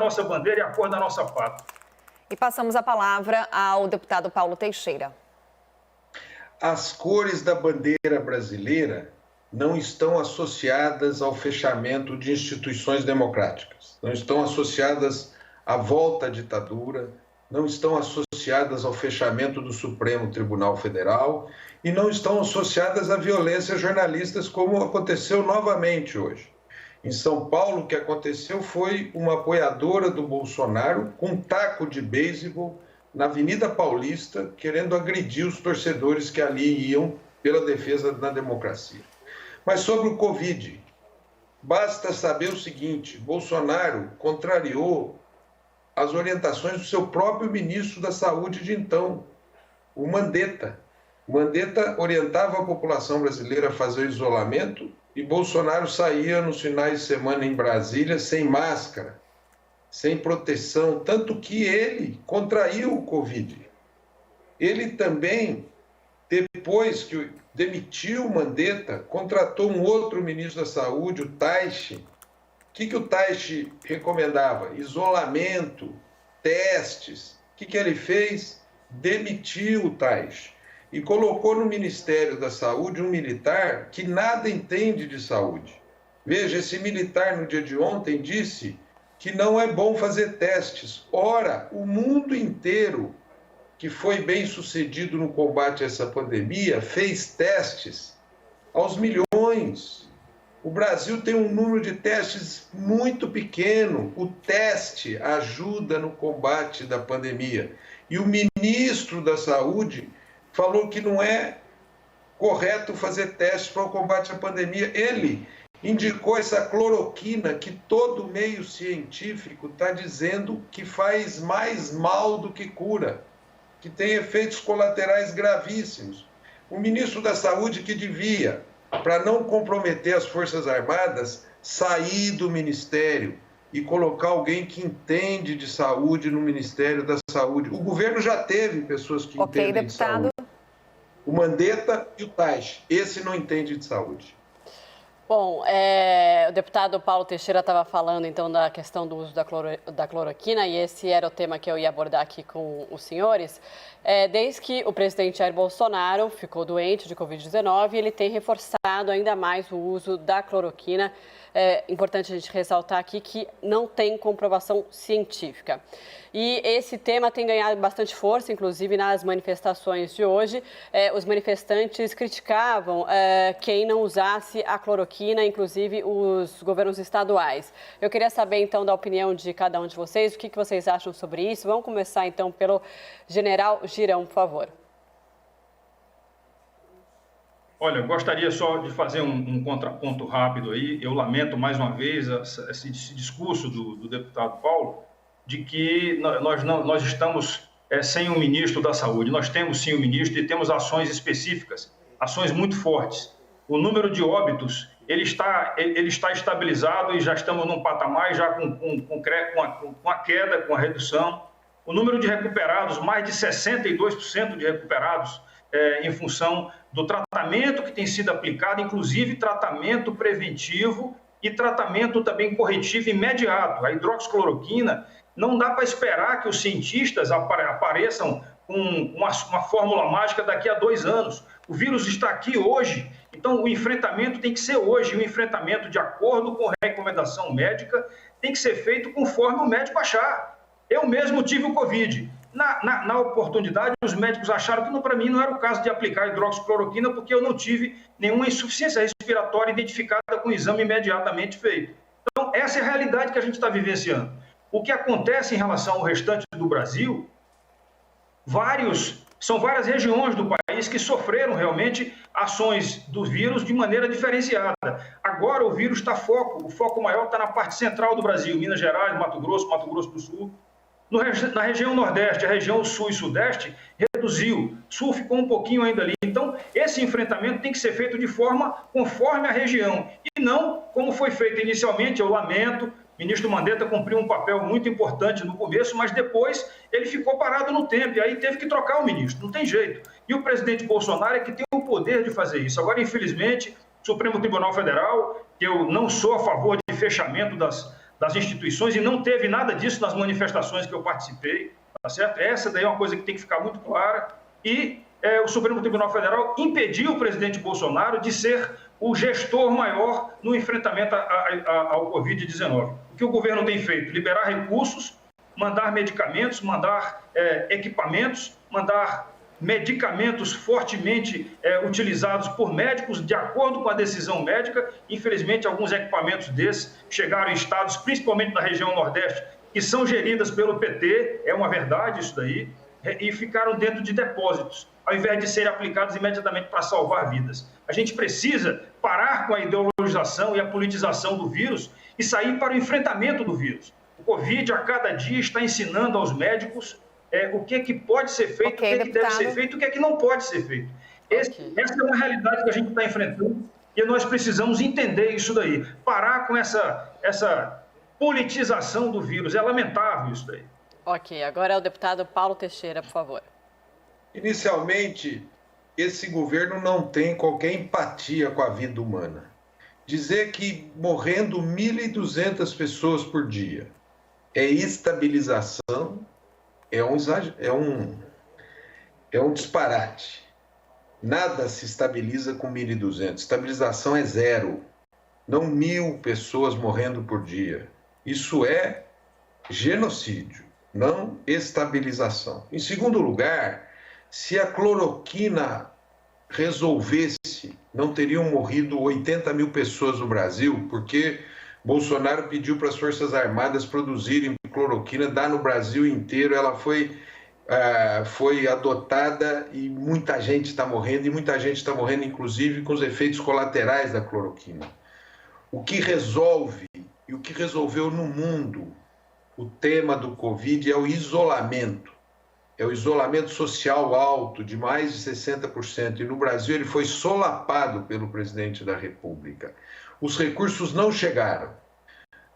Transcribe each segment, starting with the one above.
nossa bandeira e a cor da nossa pátria. E passamos a palavra ao deputado Paulo Teixeira. As cores da bandeira brasileira não estão associadas ao fechamento de instituições democráticas, não estão associadas à volta à ditadura, não estão associadas ao fechamento do Supremo Tribunal Federal e não estão associadas à violência jornalistas, como aconteceu novamente hoje. Em São Paulo, o que aconteceu foi uma apoiadora do Bolsonaro com um taco de beisebol na Avenida Paulista, querendo agredir os torcedores que ali iam pela defesa da democracia. Mas sobre o Covid, basta saber o seguinte: Bolsonaro contrariou as orientações do seu próprio ministro da Saúde de então, o Mandetta. O Mandetta orientava a população brasileira a fazer o isolamento e Bolsonaro saía nos finais de semana em Brasília sem máscara, sem proteção, tanto que ele contraiu o Covid. Ele também, depois que demitiu o Mandetta, contratou um outro ministro da Saúde, o Taixe. O que o Taixe recomendava? Isolamento, testes. O que ele fez? Demitiu o Taixe e colocou no Ministério da Saúde um militar que nada entende de saúde. Veja, esse militar no dia de ontem disse que não é bom fazer testes. Ora, o mundo inteiro que foi bem sucedido no combate a essa pandemia fez testes aos milhões. O Brasil tem um número de testes muito pequeno. O teste ajuda no combate da pandemia. E o ministro da Saúde falou que não é correto fazer testes para o combate à pandemia. Ele indicou essa cloroquina que todo meio científico está dizendo que faz mais mal do que cura, que tem efeitos colaterais gravíssimos. O ministro da Saúde que devia, para não comprometer as Forças Armadas, sair do Ministério e colocar alguém que entende de saúde no Ministério da Saúde. O governo já teve pessoas que entendem de saúde. O Mandetta e o Taixe. Esse não entende de saúde. Bom, o deputado Paulo Teixeira estava falando, então, da questão do uso da cloroquina, e esse era o tema que eu ia abordar aqui com os senhores. Desde que o presidente Jair Bolsonaro ficou doente de Covid-19, ele tem reforçado ainda mais o uso da cloroquina. É importante a gente ressaltar aqui que não tem comprovação científica. E esse tema tem ganhado bastante força, inclusive nas manifestações de hoje. Os manifestantes criticavam quem não usasse a cloroquina, inclusive os governos estaduais. Eu queria saber, então, da opinião de cada um de vocês, o que vocês acham sobre isso. Vamos começar, então, pelo general Girão, por favor. Olha, gostaria só de fazer um contraponto rápido aí. Eu lamento mais uma vez esse discurso do deputado Paulo, de que nós estamos sem um ministro da Saúde. Nós temos sim um ministro e temos ações específicas, ações muito fortes. O número de óbitos, ele está estabilizado e já estamos num patamar já com a queda, com a redução. O número de recuperados, mais de 62% de recuperados, em função do tratamento que tem sido aplicado, inclusive tratamento preventivo e tratamento também corretivo imediato. A hidroxicloroquina, não dá para esperar que os cientistas apareçam com uma fórmula mágica daqui a 2 anos. O vírus está aqui hoje, então o enfrentamento tem que ser hoje. O enfrentamento, de acordo com a recomendação médica, tem que ser feito conforme o médico achar. Eu mesmo tive o Covid. Na oportunidade, os médicos acharam que para mim não era o caso de aplicar hidroxicloroquina, porque eu não tive nenhuma insuficiência respiratória identificada com o exame imediatamente feito. Então, essa é a realidade que a gente está vivenciando. O que acontece em relação ao restante do Brasil, são várias regiões do país que sofreram realmente ações do vírus de maneira diferenciada. Agora o vírus o foco maior está na parte central do Brasil, Minas Gerais, Mato Grosso do Sul. Na região Nordeste, a região Sul e Sudeste reduziu. Sul ficou um pouquinho ainda ali. Então, esse enfrentamento tem que ser feito de forma conforme a região. E não como foi feito inicialmente. Eu lamento, o ministro Mandetta cumpriu um papel muito importante no começo, mas depois ele ficou parado no tempo. E aí teve que trocar o ministro. Não tem jeito. E o presidente Bolsonaro é que tem o poder de fazer isso. Agora, infelizmente, o Supremo Tribunal Federal, que eu não sou a favor de fechamento das instituições, e não teve nada disso nas manifestações que eu participei, tá certo? Essa daí é uma coisa que tem que ficar muito clara. E o Supremo Tribunal Federal impediu o presidente Bolsonaro de ser o gestor maior no enfrentamento ao Covid-19. O que o governo tem feito? Liberar recursos, mandar medicamentos, mandar equipamentos, mandar medicamentos fortemente utilizados por médicos de acordo com a decisão médica. Infelizmente, alguns equipamentos desses chegaram em estados, principalmente da região Nordeste, que são geridas pelo PT, é uma verdade isso daí, e ficaram dentro de depósitos, ao invés de serem aplicados imediatamente para salvar vidas. A gente precisa parar com a ideologização e a politização do vírus e sair para o enfrentamento do vírus. O Covid, a cada dia, está ensinando aos médicos o que é que pode ser feito, o que é que deve ser feito, o que é que não pode ser feito. Essa é uma realidade que a gente está enfrentando e nós precisamos entender isso daí. Parar com essa politização do vírus. É lamentável isso daí. Ok, agora é o deputado Paulo Teixeira, por favor. Inicialmente, esse governo não tem qualquer empatia com a vida humana. Dizer que morrendo 1.200 pessoas por dia é estabilização, é um disparate. Nada se estabiliza com 1.200. Estabilização é zero. Não 1.000 pessoas morrendo por dia. Isso é genocídio, não estabilização. Em segundo lugar, se a cloroquina resolvesse, não teriam morrido 80 mil pessoas no Brasil, porque Bolsonaro pediu para as Forças Armadas produzirem cloroquina, dá no Brasil inteiro, ela foi adotada e muita gente está morrendo, inclusive com os efeitos colaterais da cloroquina. O que resolve, e o que resolveu no mundo, o tema do Covid é o isolamento. É o isolamento social alto, de mais de 60%. E no Brasil ele foi solapado pelo presidente da República. Os recursos não chegaram.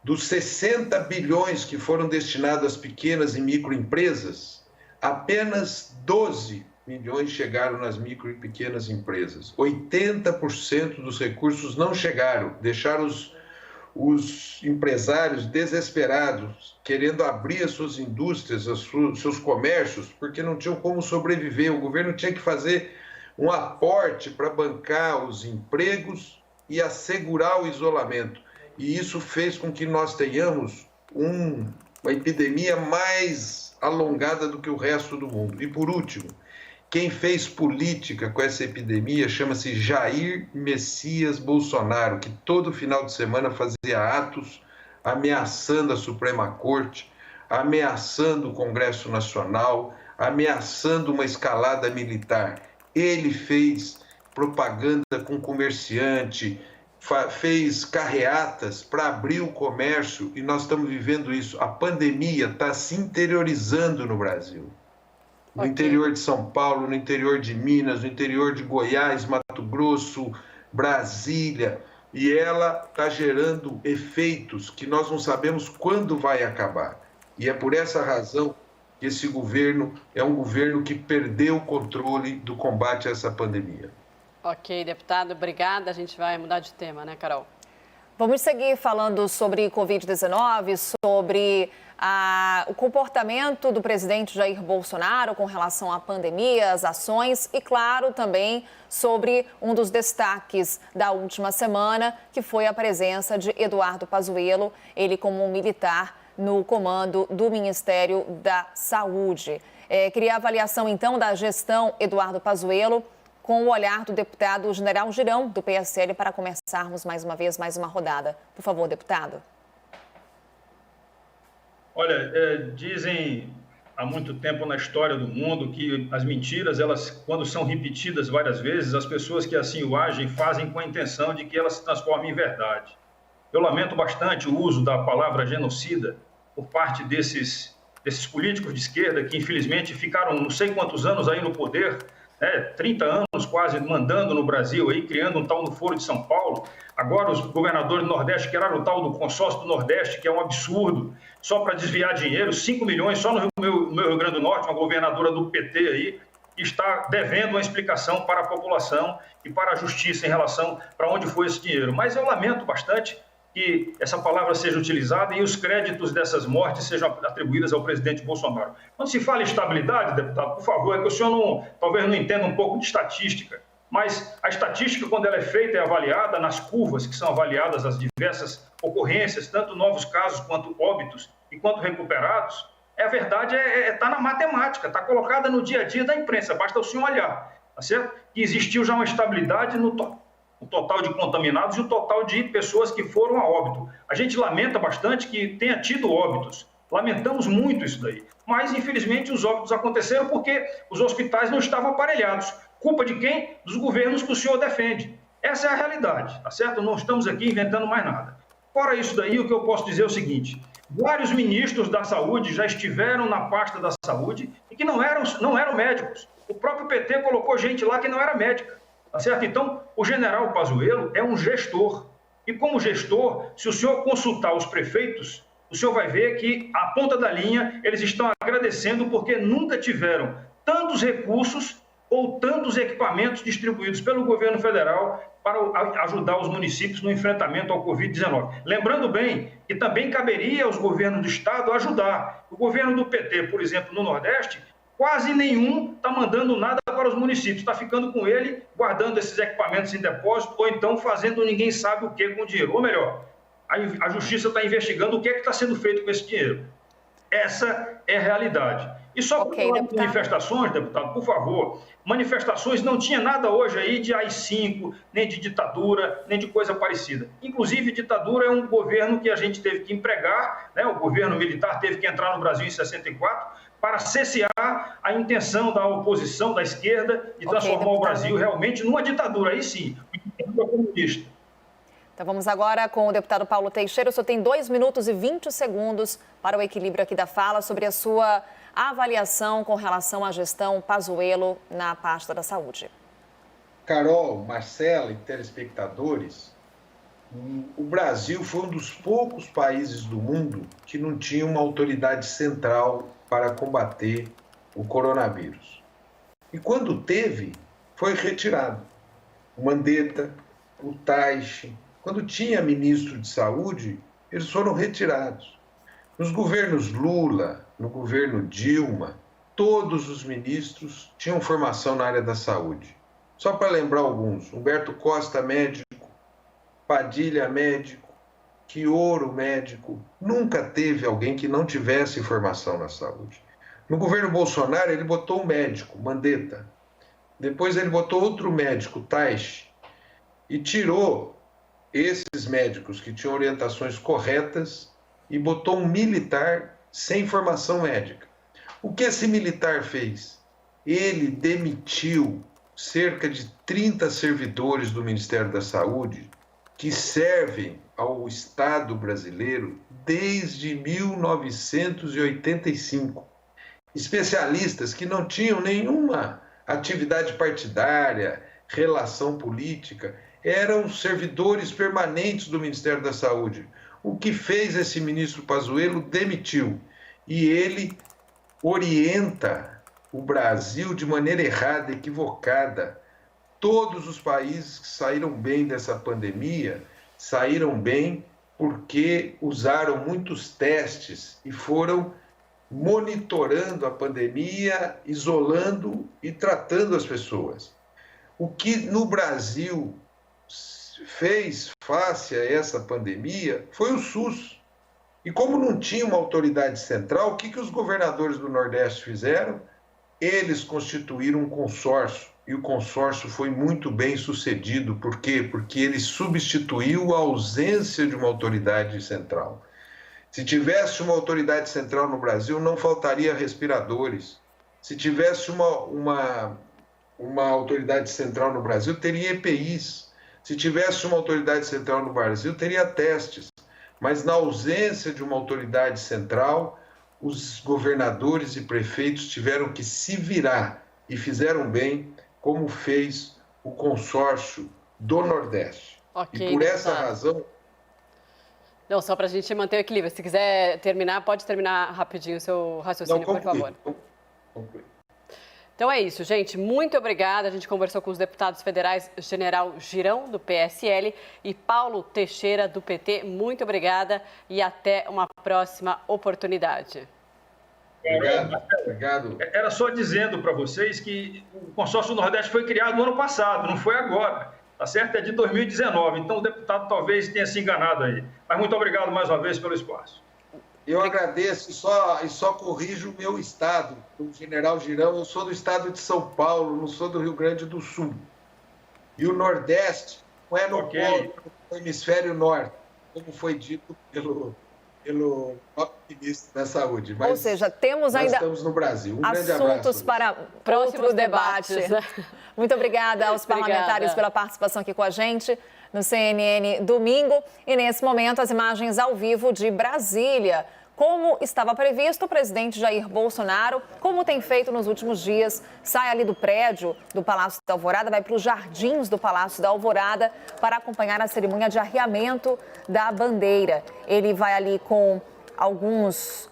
Dos 60 bilhões que foram destinados às pequenas e microempresas, apenas 12 milhões chegaram nas micro e pequenas empresas. 80% dos recursos não chegaram, deixaram os empresários desesperados, querendo abrir as suas indústrias, seus comércios, porque não tinham como sobreviver. O governo tinha que fazer um aporte para bancar os empregos e assegurar o isolamento. E isso fez com que nós tenhamos uma epidemia mais alongada do que o resto do mundo. E por último, quem fez política com essa epidemia chama-se Jair Messias Bolsonaro, que todo final de semana fazia atos ameaçando a Suprema Corte, ameaçando o Congresso Nacional, ameaçando uma escalada militar. Ele fez propaganda com comerciante, fez carreatas para abrir o comércio e nós estamos vivendo isso. A pandemia está se interiorizando no Brasil. No interior de São Paulo, no interior de Minas, no interior de Goiás, Mato Grosso, Brasília. E ela está gerando efeitos que nós não sabemos quando vai acabar. E é por essa razão que esse governo é um governo que perdeu o controle do combate a essa pandemia. Ok, deputado, obrigada. A gente vai mudar de tema, né, Carol? Vamos seguir falando sobre Covid-19, sobre o comportamento do presidente Jair Bolsonaro com relação à pandemia, as ações e, claro, também sobre um dos destaques da última semana, que foi a presença de Eduardo Pazuello, ele como um militar no comando do Ministério da Saúde. Queria a avaliação, então, da gestão Eduardo Pazuello, com o olhar do deputado General Girão, do PSL, para começarmos mais uma vez, mais uma rodada. Por favor, deputado. Olha, dizem há muito tempo na história do mundo que as mentiras, elas, quando são repetidas várias vezes, as pessoas que assim o agem fazem com a intenção de que elas se transformem em verdade. Eu lamento bastante o uso da palavra genocida por parte desses políticos de esquerda que, infelizmente, ficaram não sei quantos anos aí no poder, 30 anos quase mandando no Brasil, aí, criando um tal no Foro de São Paulo. Agora os governadores do Nordeste criaram o tal do consórcio do Nordeste, que é um absurdo, só para desviar dinheiro, 5 milhões só no meu Rio Grande do Norte, uma governadora do PT aí, está devendo uma explicação para a população e para a justiça em relação para onde foi esse dinheiro. Mas eu lamento bastante que essa palavra seja utilizada e os créditos dessas mortes sejam atribuídos ao presidente Bolsonaro. Quando se fala em estabilidade, deputado, por favor, é que o senhor talvez não entenda um pouco de estatística, mas a estatística, quando ela é feita e avaliada nas curvas que são avaliadas as diversas ocorrências, tanto novos casos quanto óbitos e quanto recuperados, a verdade está na matemática, está colocada no dia a dia da imprensa, basta o senhor olhar, tá certo? Que existiu já uma estabilidade no total de contaminados e o total de pessoas que foram a óbito. A gente lamenta bastante que tenha tido óbitos, lamentamos muito isso daí, mas infelizmente os óbitos aconteceram porque os hospitais não estavam aparelhados. Culpa de quem? Dos governos que o senhor defende. Essa é a realidade, tá certo? Não estamos aqui inventando mais nada. Fora isso daí, o que eu posso dizer é o seguinte: vários ministros da saúde já estiveram na pasta da saúde e que não eram médicos. O próprio PT colocou gente lá que não era médica, tá certo? Então, o general Pazuello é um gestor. E como gestor, se o senhor consultar os prefeitos, o senhor vai ver que, à ponta da linha, eles estão agradecendo porque nunca tiveram tantos recursos ou tantos equipamentos distribuídos pelo governo federal para ajudar os municípios no enfrentamento ao Covid-19. Lembrando bem que também caberia aos governos do estado ajudar. O governo do PT, por exemplo, no Nordeste, quase nenhum está mandando nada para os municípios, está ficando com ele, guardando esses equipamentos em depósito, ou então fazendo ninguém sabe o que com o dinheiro. Ou melhor, a justiça está investigando o que está sendo feito com esse dinheiro. Essa é a realidade. E só para falar de manifestações, deputado, por favor, manifestações não tinha nada hoje aí de AI-5, nem de ditadura, nem de coisa parecida. Inclusive, ditadura é um governo que a gente teve que empregar, né? O governo militar teve que entrar no Brasil em 64 para cessear a intenção da oposição, da esquerda, de transformar o Brasil realmente numa ditadura. Aí sim, uma ditadura comunista. Então vamos agora com o deputado Paulo Teixeira. O senhor tem 2 minutos e 20 segundos para o equilíbrio aqui da fala sobre a sua avaliação com relação à gestão Pazuello na pasta da saúde. Carol, Marcela e telespectadores, o Brasil foi um dos poucos países do mundo que não tinha uma autoridade central para combater o coronavírus. E quando teve, foi retirado. O Mandetta, o Taixe, quando tinha ministro de saúde, eles foram retirados. Nos governos Lula, no governo Dilma, todos os ministros tinham formação na área da saúde. Só para lembrar alguns: Humberto Costa, médico; Padilha, médico; Quioro, médico. Nunca teve alguém que não tivesse formação na saúde. No governo Bolsonaro, ele botou um médico, Mandetta. Depois ele botou outro médico, Taixe, e tirou esses médicos que tinham orientações corretas e botou um militar sem formação médica. O que esse militar fez? Ele demitiu cerca de 30 servidores do Ministério da Saúde que servem ao Estado brasileiro desde 1985. Especialistas que não tinham nenhuma atividade partidária, relação política, eram servidores permanentes do Ministério da Saúde. O que fez esse ministro Pazuello? Demitiu. E ele orienta o Brasil de maneira errada, equivocada. Todos os países que saíram bem dessa pandemia, saíram bem porque usaram muitos testes e foram monitorando a pandemia, isolando e tratando as pessoas. O que no Brasil fez face a essa pandemia foi o SUS. E como não tinha uma autoridade central, o que os governadores do Nordeste fizeram? Eles constituíram um consórcio, e o consórcio foi muito bem sucedido. Por quê? Porque ele substituiu a ausência de uma autoridade central. Se tivesse uma autoridade central no Brasil, não faltaria respiradores. Se tivesse uma autoridade central no Brasil, teria EPIs. Se tivesse uma autoridade central no Brasil, teria testes. Mas na ausência de uma autoridade central, os governadores e prefeitos tiveram que se virar e fizeram bem, como fez o consórcio do Nordeste. Okay, e por essa razão... Não, só para a gente manter o equilíbrio. Se quiser terminar, pode terminar rapidinho o seu raciocínio, por favor. Conclui. Então é isso, gente. Muito obrigada. A gente conversou com os deputados federais General Girão, do PSL, e Paulo Teixeira, do PT. Muito obrigada e até uma próxima oportunidade. Obrigado. Era só dizendo para vocês que o consórcio do Nordeste foi criado no ano passado, não foi agora. Tá certo? É de 2019. Então o deputado talvez tenha se enganado aí. Mas muito obrigado mais uma vez pelo espaço. Eu agradeço e só corrijo o meu estado, o General Girão. Eu sou do estado de São Paulo, não sou do Rio Grande do Sul. E o Nordeste não é no polo, no hemisfério norte, como foi dito pelo ministro da Saúde. Mas ou seja, temos ainda estamos no Brasil. Um grande assuntos abraço. para Próximos outro debate. Muito obrigada aos parlamentares pela participação aqui com a gente no CNN Domingo. E nesse momento, as imagens ao vivo de Brasília. Como estava previsto, o presidente Jair Bolsonaro, como tem feito nos últimos dias, sai ali do prédio do Palácio da Alvorada, vai para os jardins do Palácio da Alvorada para acompanhar a cerimônia de arriamento da bandeira. Ele vai ali com alguns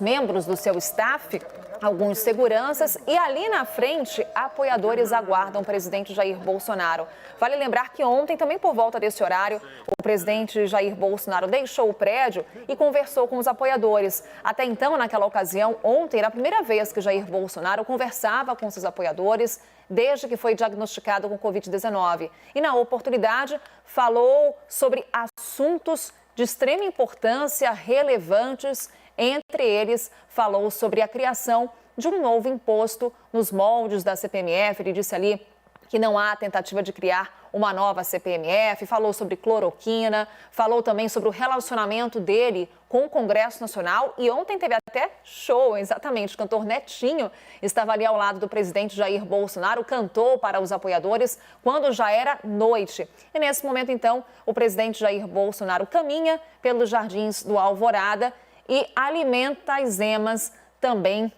membros do seu staff, alguns seguranças, e ali na frente, apoiadores aguardam o presidente Jair Bolsonaro. Vale lembrar que ontem, também por volta desse horário, o presidente Jair Bolsonaro deixou o prédio e conversou com os apoiadores. Até então, naquela ocasião, ontem, era a primeira vez que Jair Bolsonaro conversava com seus apoiadores desde que foi diagnosticado com Covid-19. E, na oportunidade, falou sobre assuntos de extrema importância, relevantes. Entre eles, falou sobre a criação de um novo imposto nos moldes da CPMF. Ele disse ali que não há tentativa de criar uma nova CPMF, falou sobre cloroquina, falou também sobre o relacionamento dele com o Congresso Nacional e ontem teve até show, exatamente, o cantor Netinho estava ali ao lado do presidente Jair Bolsonaro, cantou para os apoiadores quando já era noite. E nesse momento, então, o presidente Jair Bolsonaro caminha pelos jardins do Alvorada e alimenta as emas também,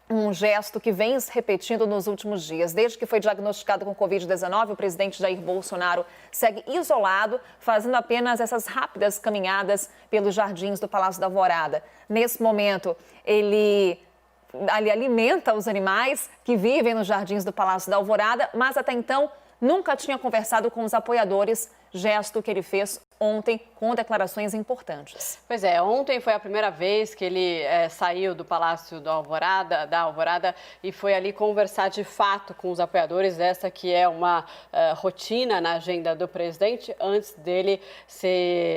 um gesto que vem se repetindo nos últimos dias. Desde que foi diagnosticado com Covid-19, o presidente Jair Bolsonaro segue isolado, fazendo apenas essas rápidas caminhadas pelos jardins do Palácio da Alvorada. Nesse momento, ele alimenta os animais que vivem nos jardins do Palácio da Alvorada, mas até então nunca tinha conversado com os apoiadores, gesto que ele fez ontem com declarações importantes. Pois é, ontem foi a primeira vez que ele saiu do Palácio da Alvorada e foi ali conversar de fato com os apoiadores, essa que é uma rotina na agenda do presidente antes dele ser